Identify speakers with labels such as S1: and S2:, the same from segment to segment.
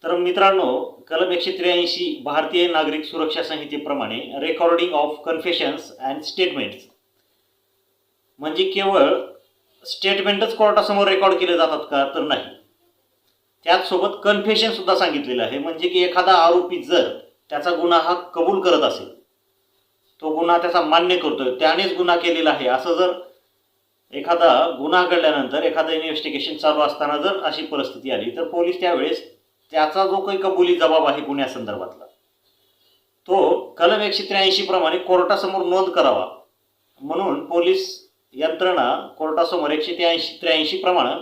S1: तर मित्रांनो, कलम 183 भारतीय नागरिक सुरक्षा संहितेप्रमाणे recording of confessions and statements म्हणजे केवळ स्टेटमेंटच कोर्टासमोर रेकॉर्ड केले जातात का, तर नाही. त्याचसोबत कन्फेशन सुद्धा सांगितलेलं आहे. म्हणजे की एखादा आरोपी जर त्याचा गुन्हा हा कबूल करत असेल, तो गुन्हा त्याचा मान्य करतोय, त्यानेच गुन्हा केलेला आहे, असं जर एखादा गुन्हा घडल्यानंतर एखादं इन्व्हेस्टिगेशन चालू असताना जर अशी परिस्थिती आली, तर पोलीस त्यावेळेस त्याचा जो काही कबुली जबाब आहे गुन्ह्यासंदर्भातला, तो कलम 183 प्रमाणे कोर्टासमोर नोंद करावा. म्हणून पोलीस यंत्रणा कोर्टासमोर 183 प्रमाणे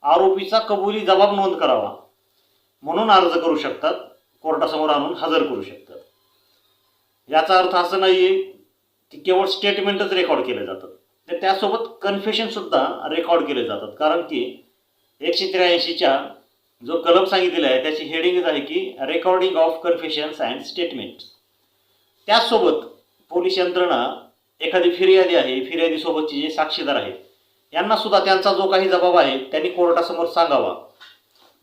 S1: आरोपीचा कबुली जबाब नोंद करावा म्हणून अर्ज करू शकतात, कोर्टासमोर आणून हजर करू शकतात. याचा अर्थ असं नाहीये की केवळ स्टेटमेंटच रेकॉर्ड केले जातात, तर त्यासोबत कन्फेशन सुद्धा रेकॉर्ड केले जातात. कारण की 183च्या जो कलम सांगितलेला आहे त्याची हेडिंगच आहे की recording of confessions and statements. त्याचसोबत पोलीस यंत्रणा एखादी फिर्यादी आहे, फिर्यादीसोबतचे जे साक्षीदार आहेत, यांना सुद्धा त्यांचा जो काही जबाब आहे त्यांनी कोर्टासमोर सांगावा.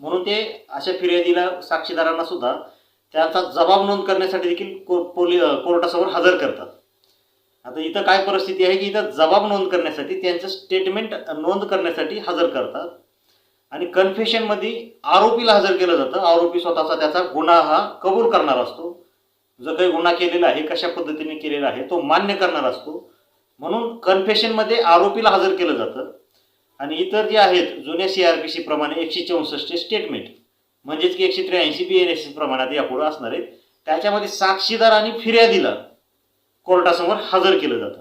S1: म्हणून ते अशा फिर्यादीला, साक्षीदारांना सुद्धा त्यांचा जबाब नोंद करण्यासाठी देखील कोर्टासमोर हजर करतात. आता इथं काय परिस्थिती आहे की इथं जबाब नोंद करण्यासाठी, त्यांचं स्टेटमेंट नोंद करण्यासाठी हजर करतात. आणि कन्फेशनमध्ये आरोपीला हजर केलं जातं. आरोपी स्वतःचा त्याचा गुन्हा हा कबूल करणार असतो. जो काही गुन्हा केलेला आहे, कशा पद्धतीने केलेला आहे, तो मान्य करणार असतो. म्हणून कन्फेशनमध्ये आरोपीला हजर केलं जातं. आणि इतर जे आहेत जुन्या CRPC प्रमाणे 164 स्टेटमेंट, म्हणजेच की 183 BNSS प्रमाणात यापुढे असणार आहेत, त्याच्यामध्ये साक्षीदार आणि फिर्यादीला कोर्टासमोर हजर केलं जातं.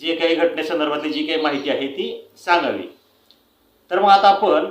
S1: जे काही घटनेसंदर्भातली जी काही माहिती आहे ती सांगावी. तर मग आता आपण